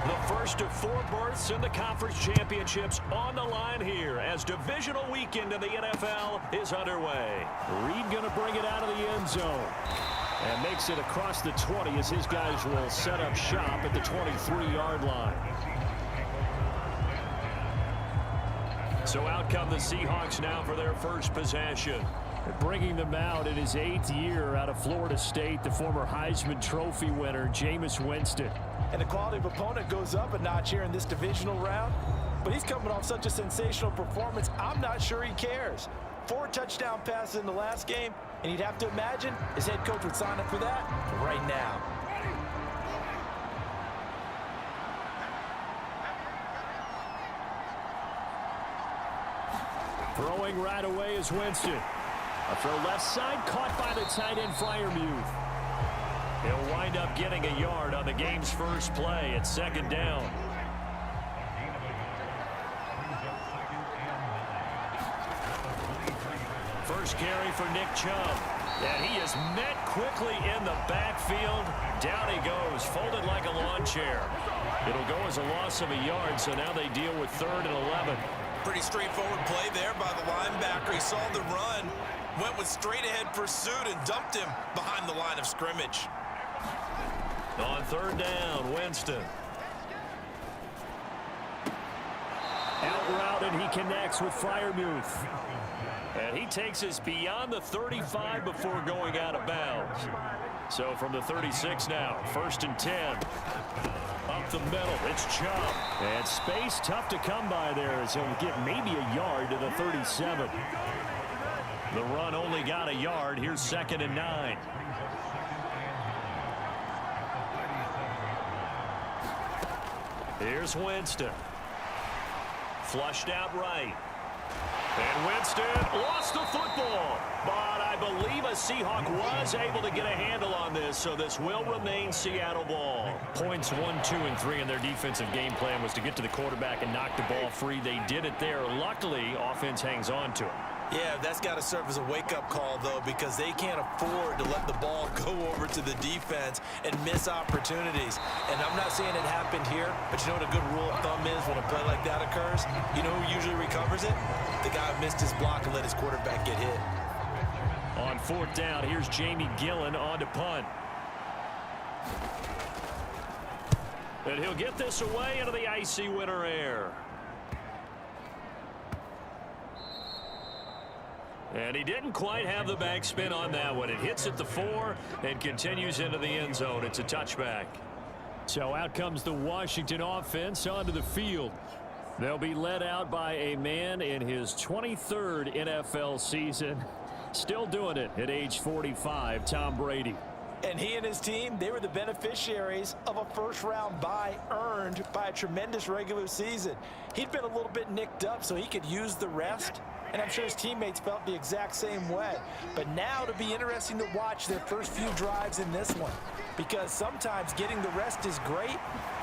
The first of 4 berths in the conference championships on the line here as divisional weekend in the NFL is underway. Reed going to bring it out of the end zone. And makes it across the 20 as his guys will set up shop at the 23-yard line. So out come the Seahawks now for their first possession. Bringing them out in his 8th year out of Florida State, the former Heisman Trophy winner, Jameis Winston. And the quality of opponent goes up a notch here in this divisional round. But he's coming off such a sensational performance, I'm not sure he cares. 4 touchdown passes in the last game, and you'd have to imagine his head coach would sign up for that right now. Throwing right away is Winston. A throw left side, caught by the tight end, Freiermuth. He'll wind up getting a yard on the game's first play at 2nd down. First carry for Nick Chubb. And he is met quickly in the backfield. Down he goes, folded like a lawn chair. It'll go as a loss of a yard, so now they deal with 3rd and 11. Pretty straightforward play there by the linebacker. He saw the run, went with straight-ahead pursuit, and dumped him behind the line of scrimmage. On 3rd down, Winston. Out route, and he connects with Freiermuth. And he takes us beyond the 35 before going out of bounds. So from the 36 now, 1st and 10. Up the middle, it's Chubb. And space tough to come by there as he'll get maybe a yard to the 37. The run only got a yard. Here's 2nd and 9. Here's Winston. Flushed out right. And Winston lost the football. But I believe a Seahawk was able to get a handle on this, so this will remain Seattle ball. Points 1, 2, and 3 in their defensive game plan was to get to the quarterback and knock the ball free. They did it there. Luckily, offense hangs on to it. Yeah, that's got to serve as a wake-up call, though, because they can't afford to let the ball go over to the defense and miss opportunities. And I'm not saying it happened here, but you know what a good rule of thumb is when a play like that occurs? You know who usually recovers it? The guy who missed his block and let his quarterback get hit. On 4th down, here's Jamie Gillen on to punt. And he'll get this away into the icy winter air. And he didn't quite have the backspin on that one. It hits at the 4 and continues into the end zone. It's a touchback. So out comes the Washington offense onto the field. They'll be led out by a man in his 23rd NFL season. Still doing it at age 45, Tom Brady. And he and his team, they were the beneficiaries of a first-round bye earned by a tremendous regular season. He'd been a little bit nicked up, so he could use the rest. And I'm sure his teammates felt the exact same way. But now it'll be interesting to watch their first few drives in this one. Because sometimes getting the rest is great,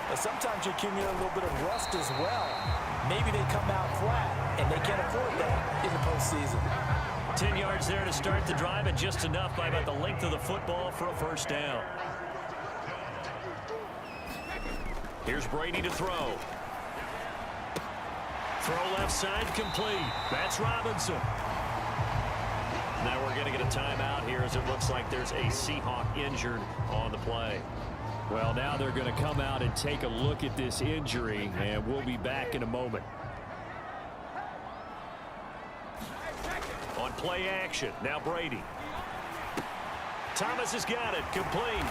but sometimes you accumulate a little bit of rust as well. Maybe they come out flat, and they can't afford that in the postseason. 10 yards there to start the drive, and just enough by about the length of the football for a first down. Here's Brady to throw. Throw left side complete. That's Robinson. Now we're going to get a timeout here as it looks like there's a Seahawk injured on the play. Well, now they're going to come out and take a look at this injury, and we'll be back in a moment. On play action, now Brady. Thomas has got it, complete.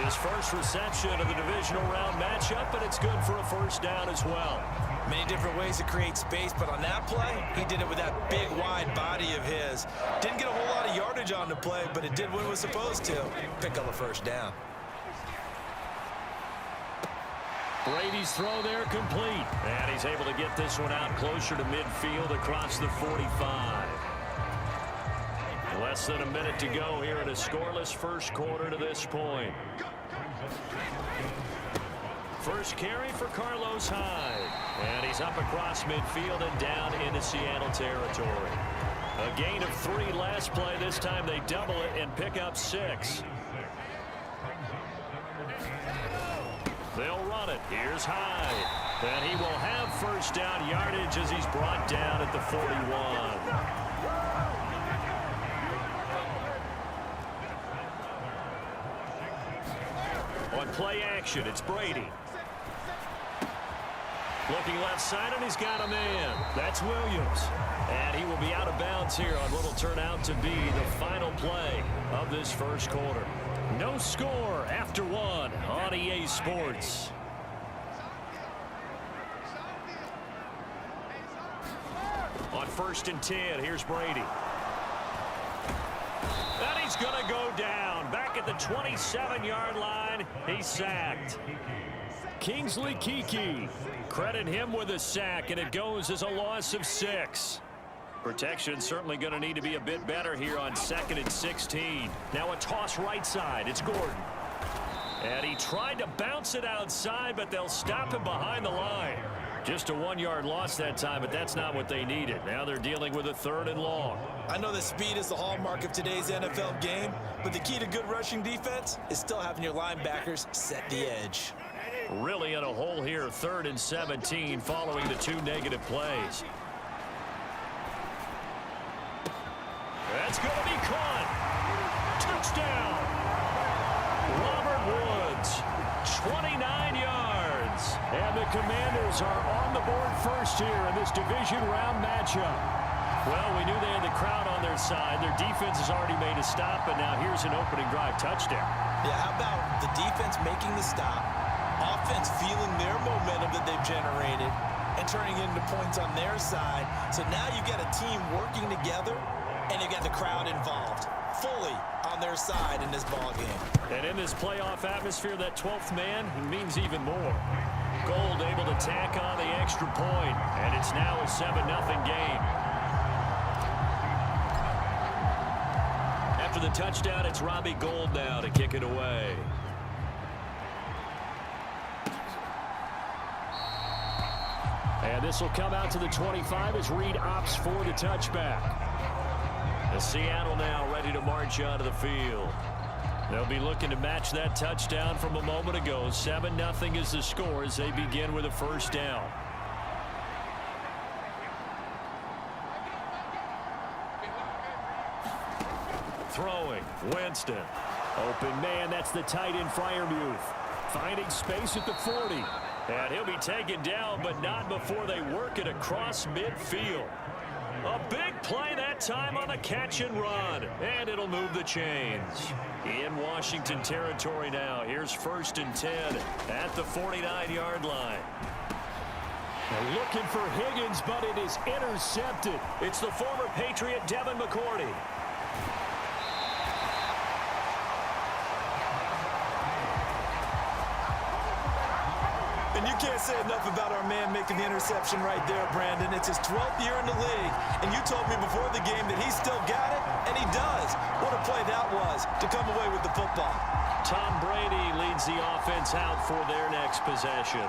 His first reception of the divisional round matchup, and it's good for a first down as well. Many different ways to create space, but on that play, he did it with that big, wide body of his. Didn't get a whole lot of yardage on the play, but it did what it was supposed to. Pick up a first down. Brady's throw there complete. And he's able to get this one out closer to midfield across the 45. Less than a minute to go here in a scoreless first quarter to this point. First carry for Carlos Hyde. And he's up across midfield and down into Seattle territory. A gain of 3 last play. This time they double it and pick up 6. They'll run it. Here's Hyde. And he will have first down yardage as he's brought down at the 41. On play action, it's Brady. Looking left side, and he's got a man. That's Williams. And he will be out of bounds here on what will turn out to be the final play of this first quarter. No score after one on EA Sports. On 1st and 10, here's Brady. And he's going to go down. Back at the 27-yard line, he's sacked. Kingsley Keke. Credit him with a sack, and it goes as a loss of 6. Protection certainly going to need to be a bit better here on 2nd and 16. Now a toss right side. It's Gordon. And he tried to bounce it outside, but they'll stop him behind the line. Just a 1-yard loss that time, but that's not what they needed. Now they're dealing with a 3rd and long. I know that speed is the hallmark of today's NFL game, but the key to good rushing defense is still having your linebackers set the edge. Really in a hole here, 3rd and 17 following the 2 negative plays. That's going to be caught. Touchdown. Robert Woods, 29 yards. And the Commanders are on the board first here in this division round matchup. Well, we knew they had the crowd on their side. Their defense has already made a stop, and now here's an opening drive touchdown. Yeah, how about the defense making the stop, offense feeling their momentum that they've generated, and turning it into points on their side. So now you've got a team working together, and you've got the crowd involved fully on their side in this ball game. And in this playoff atmosphere, that 12th man means even more. Gold able to tack on the extra point, and it's now a 7-0 game. After the touchdown, it's Robbie Gould now to kick it away. And this will come out to the 25 as Reed opts for the touchback. And Seattle now ready to march onto the field. They'll be looking to match that touchdown from a moment ago. 7-0 is the score as they begin with a first down. Throwing, Winston. Open man, that's the tight end Freiermuth. Finding space at the 40. And he'll be taken down, but not before they work it across midfield. A big play that time on the catch and run. And it'll move the chains. In Washington territory now. Here's 1st and 10 at the 49-yard line. They're looking for Higgins, but it is intercepted. It's the former Patriot Devin McCourty. And you can't say enough about our man making the interception right there, Brandon. It's his 12th year in the league, and you told me before the game that he still got it, and he does. What a play that was to come away with the football. Tom Brady leads the offense out for their next possession.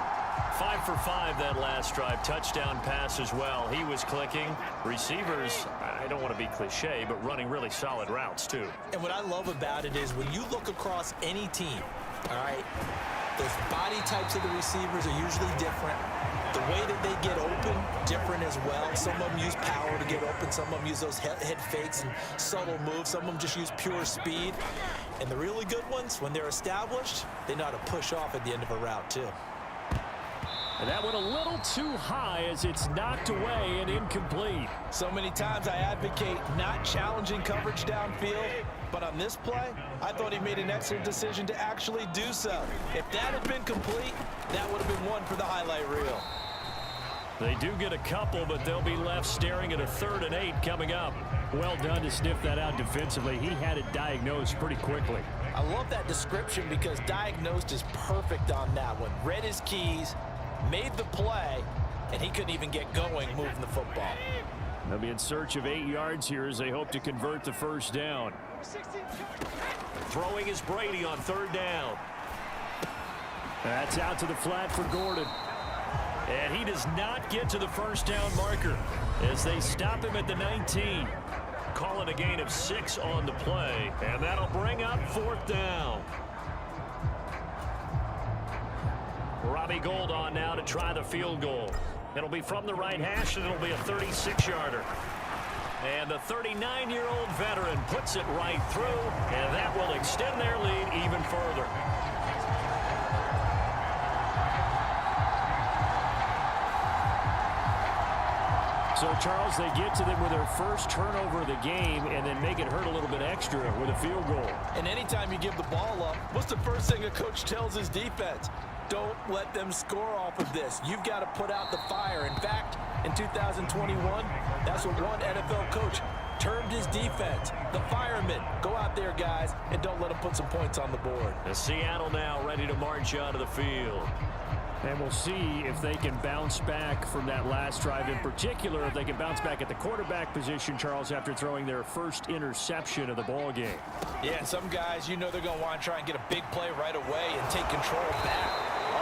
5 for 5 that last drive. Touchdown pass as well. He was clicking. Receivers, I don't want to be cliche, but running really solid routes too. And what I love about it is when you look across any team, all right, those body types of the receivers are usually different. The way that they get open, different as well. Some of them use power to get open. Some of them use those head fakes and subtle moves. Some of them just use pure speed. And the really good ones, when they're established, they know how to push off at the end of a route too. And that went a little too high as it's knocked away and incomplete. So many times I advocate not challenging coverage downfield, but on this play, I thought he made an excellent decision to actually do so. If that had been complete, that would have been one for the highlight reel. They do get a couple, but they'll be left staring at a 3rd and 8 coming up. Well done to sniff that out defensively. He had it diagnosed pretty quickly. I love that description because diagnosed is perfect on that one. Read his keys, made the play, and he couldn't even get going moving the football. They'll be in search of 8 yards here as they hope to convert the first down. Throwing is Brady on 3rd down. That's out to the flat for Gordon. And he does not get to the first down marker as they stop him at the 19. Call it a gain of 6 on the play, and that'll bring up 4th down. Trey Gold on now to try the field goal. It'll be from the right hash, and it'll be a 36-yarder. And the 39-year-old veteran puts it right through, and that will extend their lead even further. So, Charles, they get to them with their first turnover of the game and then make it hurt a little bit extra with a field goal. And anytime you give the ball up, what's the first thing a coach tells his defense? Don't let them score off of this. You've got to put out the fire. In fact, in 2021, that's what one NFL coach termed his defense. The firemen. Go out there, guys, and don't let them put some points on the board. And Seattle now ready to march onto the field. And we'll see if they can bounce back from that last drive, in particular, if they can bounce back at the quarterback position, Charles, after throwing their first interception of the ball game. Yeah, and some guys, you know they're going to want to try and get a big play right away and take control back.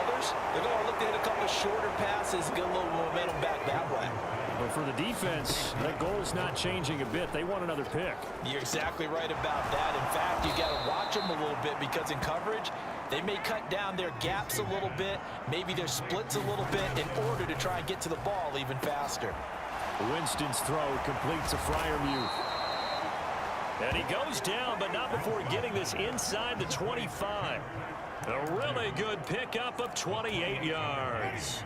Others, they're going to look to hit a couple of shorter passes, get a little momentum back that way. But for the defense, that goal's not changing a bit. They want another pick. You're exactly right about that. In fact, you got to watch them a little bit because in coverage, they may cut down their gaps a little bit, maybe their splits a little bit in order to try and get to the ball even faster. Winston's throw completes a Freiermuth. And he goes down, but not before getting this inside the 25. A really good pickup of 28 yards.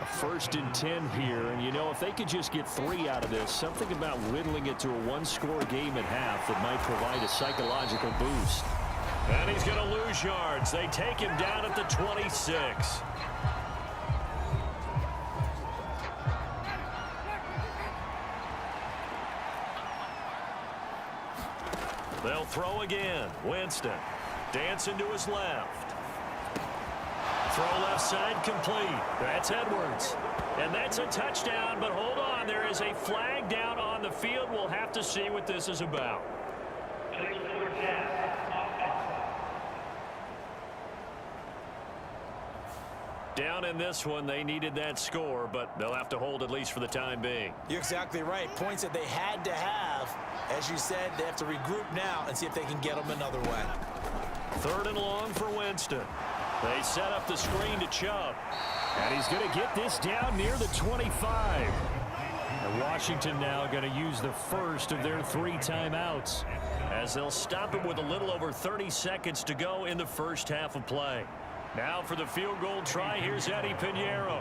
A 1st and 10 here, and you know, if they could just get 3 out of this, something about whittling it to a one-score game at half that might provide a psychological boost. And he's going to lose yards. They take him down at the 26. They'll throw again. Winston dancing to his left. Throw left side complete. That's Edwards. And that's a touchdown, but hold on. There is a flag down on the field. We'll have to see what this is about. Down in this one, they needed that score, but they'll have to hold at least for the time being. You're exactly right. Points that they had to have. As you said, they have to regroup now and see if they can get them another way. 3rd and long for Winston. They set up the screen to Chubb. And he's going to get this down near the 25. And Washington now going to use the first of their 3 timeouts, as they'll stop him with a little over 30 seconds to go in the first half of play. Now for the field goal try, here's Eddie Pinheiro.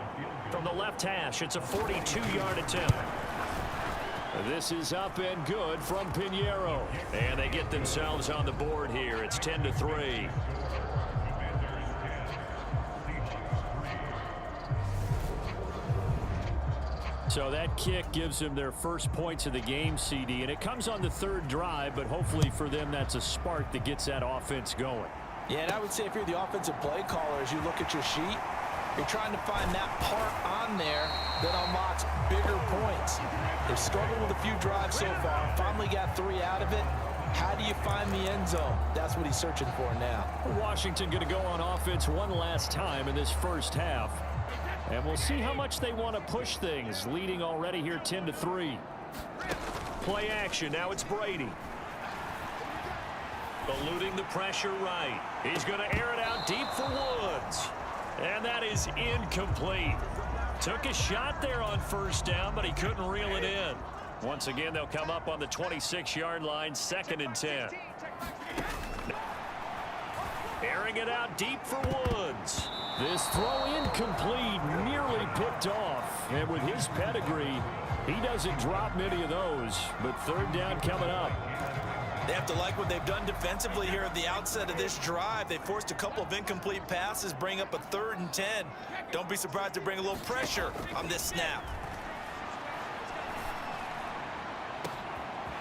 From the left hash, it's a 42-yard attempt. This is up and good from Pinheiro. And they get themselves on the board here. It's 10-3. So that kick gives them their first points of the game, CD, and it comes on the 3rd drive, but hopefully for them that's a spark that gets that offense going. Yeah, and I would say if you're the offensive play caller, as you look at your sheet, you're trying to find that part on there that unlocks bigger points. They've struggled with a few drives so far, finally got 3 out of it. How do you find the end zone? That's what he's searching for now. Washington going to go on offense one last time in this first half. And we'll see how much they want to push things, leading already here 10-3. Play action. Now it's Brady. Eluding the pressure right. He's going to air it out deep for Woods. And that is incomplete. Took a shot there on 1st down, but he couldn't reel it in. Once again, they'll come up on the 26-yard line, 2nd and 10. Airing it out deep for Woods. This throw incomplete, nearly picked off. And with his pedigree, he doesn't drop many of those. But 3rd down coming up. They have to like what they've done defensively here at the outset of this drive. They forced a couple of incomplete passes, bring up a 3rd and 10. Don't be surprised to bring a little pressure on this snap.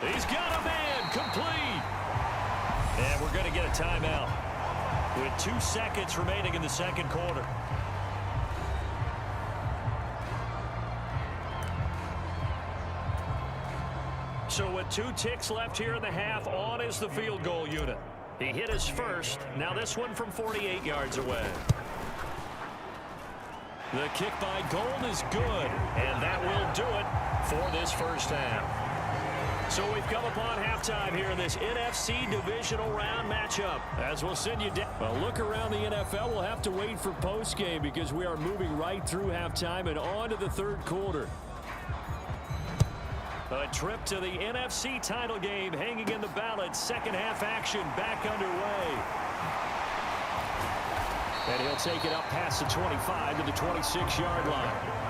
He's got a man, complete. And we're going to get a timeout with 2 seconds remaining in the 2nd quarter. So with 2 ticks left here in the half, on is the field goal unit. He hit his first. Now this one from 48 yards away. The kick by Gold is good, and that will do it for this first half. So we've come upon halftime here in this NFC divisional round matchup. As we'll send you down. A look around the NFL. We'll have to wait for postgame because we are moving right through halftime and on to the third quarter. A trip to the NFC title game hanging in the balance. Second half action back underway. And he'll take it up past the 25 to the 26-yard line.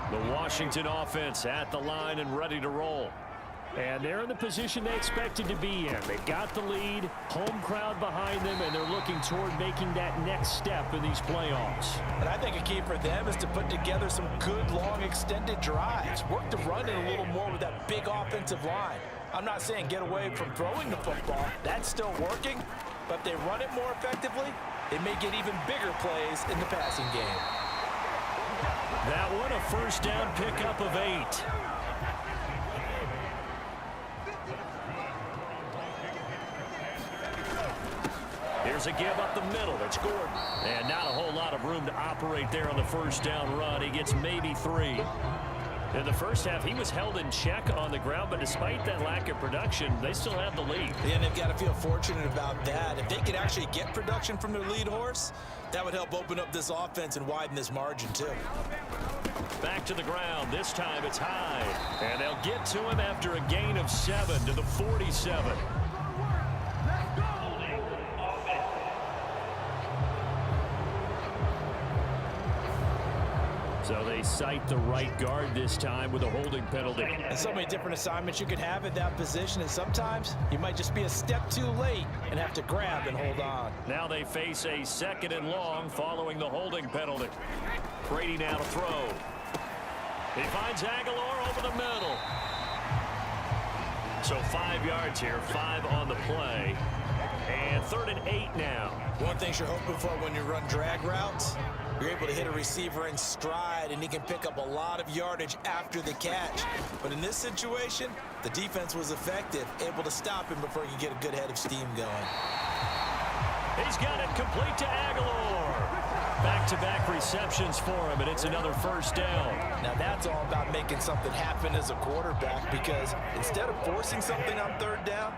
The Washington offense at the line and ready to roll. And they're in the position they expected to be in. They've got the lead, home crowd behind them, and they're looking toward making that next step in these playoffs. And I think a key for them is to put together some good, long, extended drives. Work the run in a little more with that big offensive line. I'm not saying get away from throwing the football. That's still working. But if they run it more effectively, they may get even bigger plays in the passing game. That one, a first down pickup of 8. Here's a give up the middle. It's Gordon. And not a whole lot of room to operate there on the first down run. He gets maybe 3. In the first half, he was held in check on the ground, but despite that lack of production, they still have the lead. And they've got to feel fortunate about that. If they could actually get production from their lead horse, that would help open up this offense and widen this margin, too. Back to the ground. This time it's high. And they'll get to him after a gain of 7 to the 47. So they cite the right guard this time with a holding penalty. And so many different assignments you could have at that position, and sometimes you might just be a step too late and have to grab and hold on. Now they face a 2nd and long following the holding penalty. Brady now to throw. He finds Aguilar over the middle. So 5 yards here, 5 on the play. And 3rd and 8 now. One thing you're hoping for when you run drag routes, you're able to hit a receiver in stride, and he can pick up a lot of yardage after the catch. But in this situation, the defense was effective, able to stop him before he could get a good head of steam going. He's got it complete to Aguilar. Back-to-back receptions for him, and it's another first down. Now that's all about making something happen as a quarterback, because instead of forcing something on 3rd down,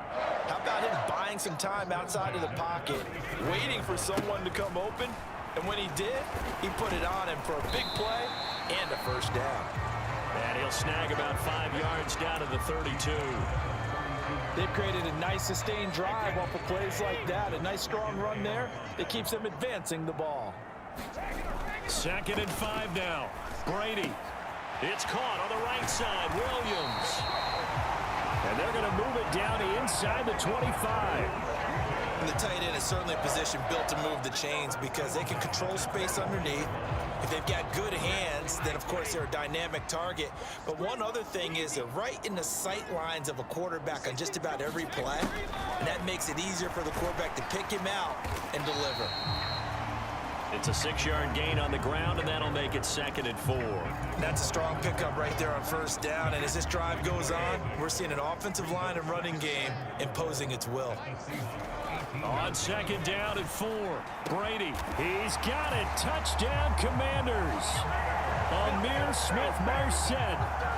how about him buying some time outside of the pocket, waiting for someone to come open? And when he did, he put it on him for a big play and a first down. And he'll snag about 5 yards down to the 32. They've created a nice sustained drive off of plays like that. A nice strong run there that keeps them advancing the ball. 2nd and 5 now. Brady. It's caught on the right side. Williams. And they're going to move it down inside the 25. And the tight end is certainly a position built to move the chains because they can control space underneath. If they've got good hands, then of course they're a dynamic target. But one other thing is they're right in the sight lines of a quarterback on just about every play. And that makes it easier for the quarterback to pick him out and deliver. It's a 6-yard gain on the ground, and that'll make it 2nd and 4. That's a strong pickup right there on first down. And as this drive goes on, we're seeing an offensive line and running game imposing its will. On 2nd down and 4. Brady. He's got it. Touchdown, Commanders. Amir Smith-Marset.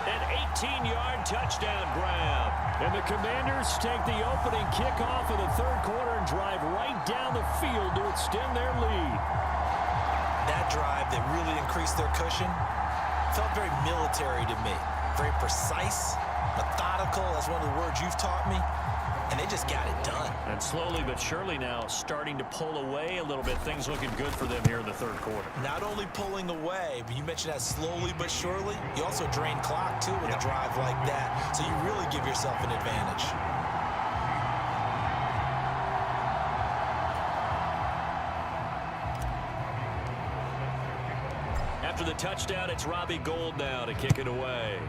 An 18-yard touchdown grab. And the Commanders take the opening kickoff of the 3rd quarter and drive right down the field to extend their lead. That drive that really increased their cushion felt very military to me. Very precise, methodical. That's one of the words you've taught me. And they just got it done. And slowly but surely now starting to pull away a little bit. Things looking good for them here in the 3rd quarter. Not only pulling away, but you mentioned that slowly but surely. You also drain clock, too, with a drive like that. So you really give yourself an advantage. After the touchdown, it's Robbie Gould now to kick it away.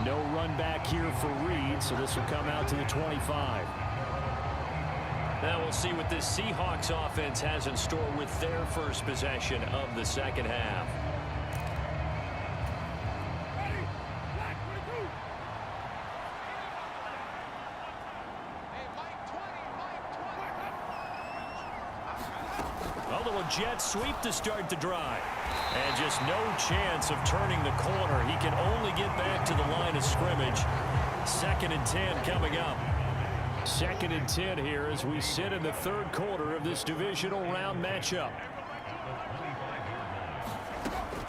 No run back here for Reed, so this will come out to the 25. Now we'll see what this Seahawks offense has in store with their first possession of the 2nd half. jet sweep to start the drive. And just no chance of turning the corner. He can only get back to the line of scrimmage. 2nd and 10 coming up. 2nd and 10 here as we sit in the 3rd quarter of this divisional round matchup.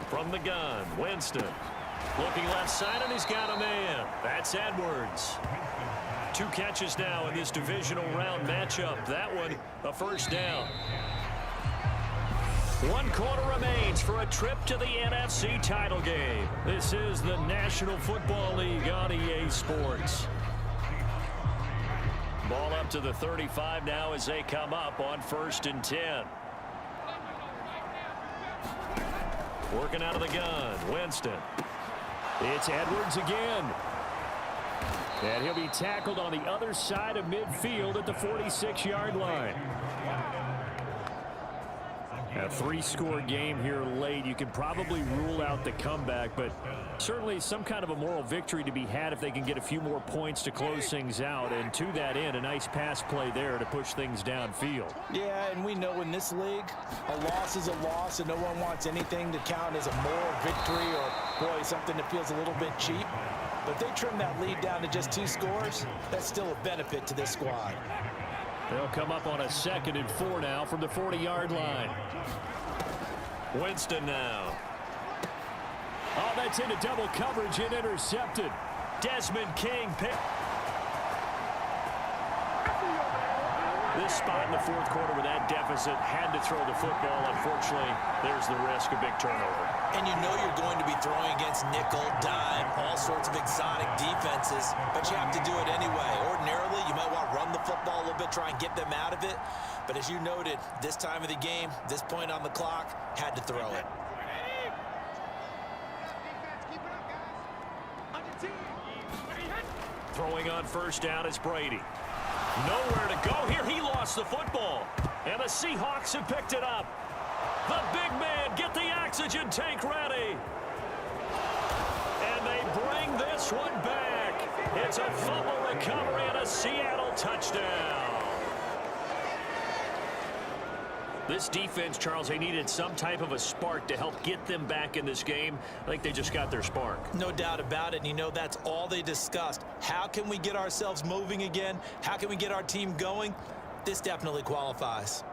From the gun, Winston. Looking left side, and he's got a man. That's Edwards. 2 catches now in this divisional round matchup. That one, a first down. 1 quarter remains for a trip to the NFC title game. This is the National Football League on EA Sports. Ball up to the 35 now as they come up on 1st and 10. Working out of the gun, Winston. It's Edwards again. And he'll be tackled on the other side of midfield at the 46-yard line. A 3-score game here late. You can probably rule out the comeback, but certainly some kind of a moral victory to be had if they can get a few more points to close things out. And to that end, a nice pass play there to push things downfield. Yeah, and we know in this league, a loss is a loss, and no one wants anything to count as a moral victory or, boy, something that feels a little bit cheap. But they trim that lead down to just 2 scores. That's still a benefit to this squad. They'll come up on a 2nd and 4 now from the 40-yard line. Winston now. Oh, that's into double coverage and intercepted. Desmond King pick. This spot in the 4th quarter with that deficit had to throw the football. Unfortunately, there's the risk of big turnover. And you know you're going to be throwing against nickel, dime, all sorts of exotic defenses, but you have to do it anyway. Ordinarily, you might want to run the football a little bit, try and get them out of it. But as you noted, this time of the game, this point on the clock, had to throw it. Throwing on 1st down is Brady. Nowhere to go here. He lost the football. And the Seahawks have picked it up. The big man, get the oxygen tank ready. And they bring this one back. It's a fumble recovery and a Seattle touchdown. This defense, Charles, they needed some type of a spark to help get them back in this game. I think they just got their spark. No doubt about it. And you know, that's all they discussed. How can we get ourselves moving again? How can we get our team going? This definitely qualifies.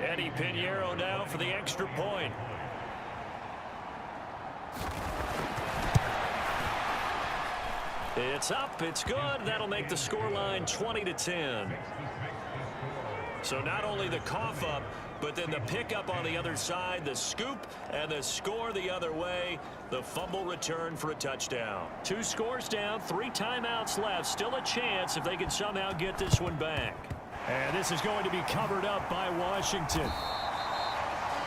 Eddie Pinheiro now for the extra point. It's up, it's good. That'll make the scoreline 20-10. So not only the cough up, but then the pickup on the other side, the scoop, and the score the other way. The fumble return for a touchdown. 2 scores down, 3 timeouts left. Still a chance if they can somehow get this one back. And this is going to be covered up by Washington.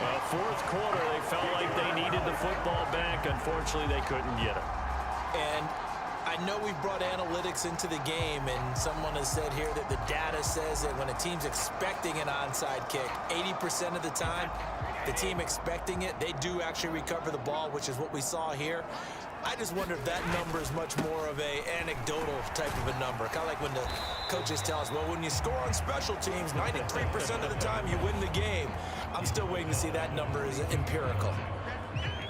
Well, 4th quarter, they felt like they needed the football back. Unfortunately, they couldn't get it. And I know we've brought analytics into the game, and someone has said here that the data says that when a team's expecting an onside kick, 80% of the time, the team expecting it, they do actually recover the ball, which is what we saw here. I just wonder if that number is much more of a anecdotal type of a number. Kind of like when the coaches tell us, well, when you score on special teams, 93% of the time you win the game. I'm still waiting to see that number is empirical.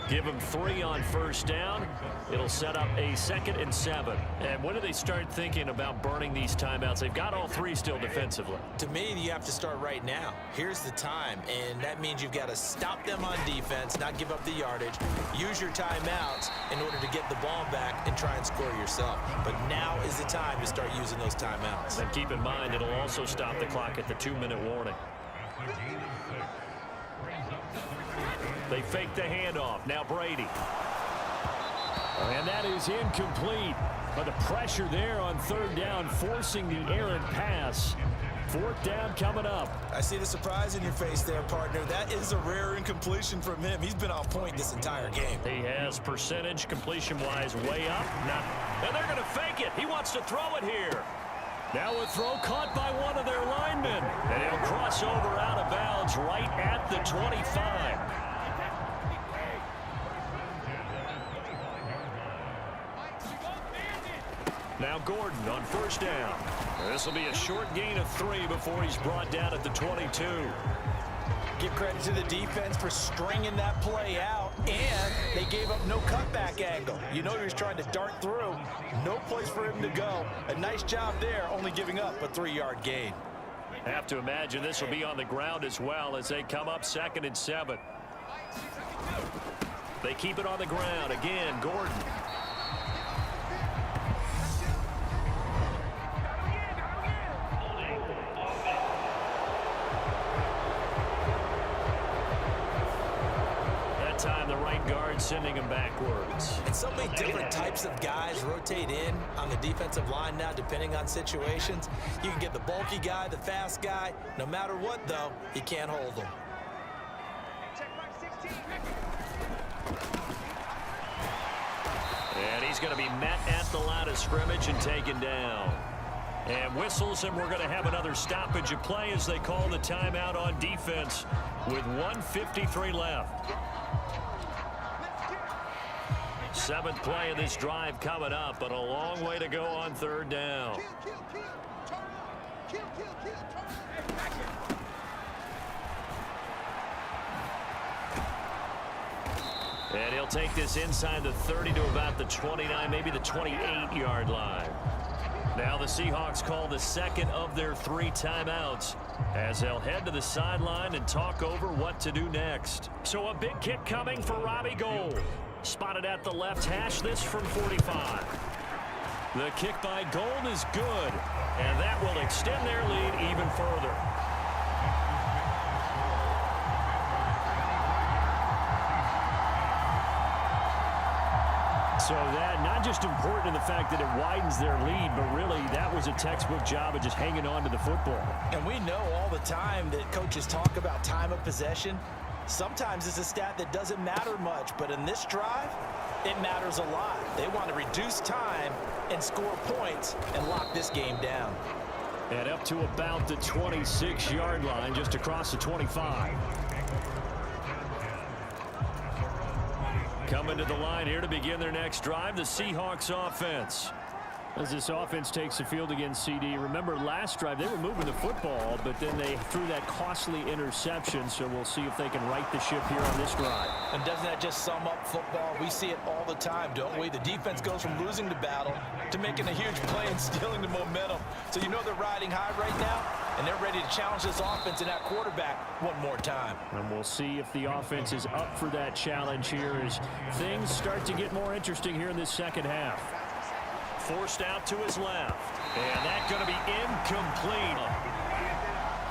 Give them 3 on 1st down. It'll set up a 2nd and 7. And when do they start thinking about burning these timeouts? They've got all 3 still defensively. To me, you have to start right now. Here's the time, and that means you've got to stop them on defense, not give up the yardage, use your timeouts in order to get the ball back and try and score yourself. But now is the time to start using those timeouts. And keep in mind, it'll also stop the clock at the 2-minute warning. They fake the handoff. Now Brady. And that is incomplete. But the pressure there on 3rd down, forcing the errant pass. 4th down coming up. I see the surprise in your face there, partner. That is a rare incompletion from him. He's been on point this entire game. He has percentage completion-wise way up. And they're going to fake it. He wants to throw it here. Now a throw caught by one of their linemen. And he'll cross over out of bounds right at the 25. Now Gordon on first down. This will be a short gain of 3 before he's brought down at the 22. Give credit to the defense for stringing that play out, and they gave up no cutback angle. You know he was trying to dart through. No place for him to go. A nice job there, only giving up a 3-yard gain. Have to imagine this will be on the ground as well as they come up 2nd and 7. They keep it on the ground. Again, Gordon. Time the right guard sending him backwards. And so many different types of guys rotate in on the defensive line now depending on situations. You can get the bulky guy, the fast guy. No matter what, though, you can't hold them. And he's going to be met at the line of scrimmage and taken down. And whistles, and we're going to have another stoppage of play as they call the timeout on defense with 1:53 left. 7th play of this drive coming up, but a long way to go on 3rd down. And he'll take this inside the 30 to about the 29, maybe the 28-yard line. Now the Seahawks call the 2nd of their 3 timeouts as they'll head to the sideline and talk over what to do next. So a big kick coming for Robbie Gould. Spotted at the left hash, this from 45. The kick by Gould is good, and that will extend their lead even further. So that not just important in the fact that it widens their lead, but really that was a textbook job of just hanging on to the football. And we know all the time that coaches talk about time of possession. Sometimes it's a stat that doesn't matter much, but in this drive, it matters a lot. They want to reduce time and score points and lock this game down. And up to about the 26-yard line, just across the 25. Coming to the line here to begin their next drive, the Seahawks offense. As this offense takes the field against CD, remember last drive they were moving the football, but then they threw that costly interception, so we'll see if they can right the ship here on this drive. And doesn't that just sum up football? We see it all the time, don't we? The defense goes from losing the battle to making a huge play and stealing the momentum. So you know they're riding high right now, and they're ready to challenge this offense and that quarterback one more time. And we'll see if the offense is up for that challenge here as things start to get more interesting here in this second half. Forced out to his left, and that's going to be incomplete.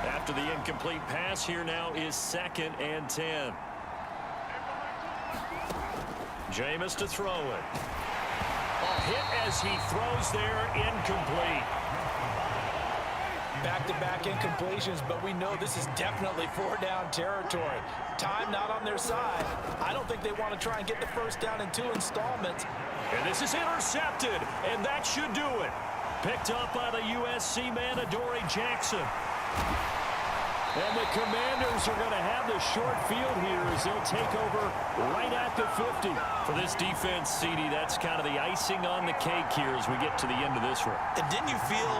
After the incomplete pass, here now is 2nd and 10. Jameis to throw it. A hit as he throws there, incomplete. Back-to-back incompletions, but we know this is definitely 4-down territory. Time not on their side. I don't think they want to try and get the first down in 2 installments. And this is intercepted, and that should do it. Picked up by the USC man, Adoree Jackson. And the Commanders are going to have the short field here as they'll take over right at the 50. For this defense, CD, that's kind of the icing on the cake here as we get to the end of this one. And didn't you feel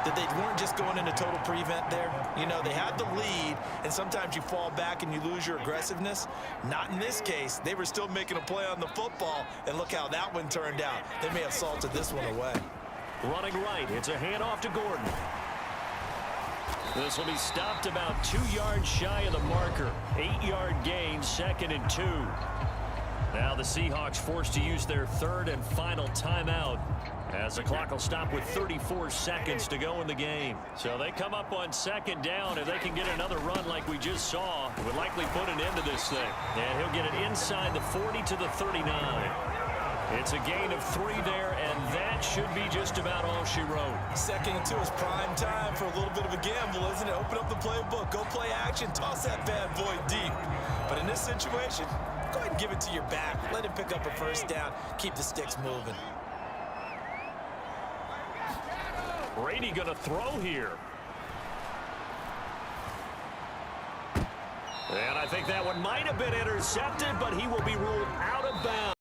that they weren't just going into total prevent there? You know, they had the lead, and sometimes you fall back and you lose your aggressiveness. Not in this case. They were still making a play on the football, and look how that one turned out. They may have salted this one away. Running right, it's a handoff to Gordon. This will be stopped about 2 yards shy of the marker. 8-yard gain, 2nd and 2. Now the Seahawks forced to use their 3rd and final timeout as the clock will stop with 34 seconds to go in the game. So they come up on 2nd down. If they can get another run like we just saw, it would likely put an end to this thing. And he'll get it inside the 40 to the 39. It's a gain of 3 there, and that should be just about all she wrote. 2nd and 2 is prime time for a little bit of a gamble, isn't it? Open up the playbook, go play action, toss that bad boy deep. But in this situation, go ahead and give it to your back. Let him pick up a first down, keep the sticks moving. Brady going to throw here. And I think that one might have been intercepted, but he will be ruled out of bounds.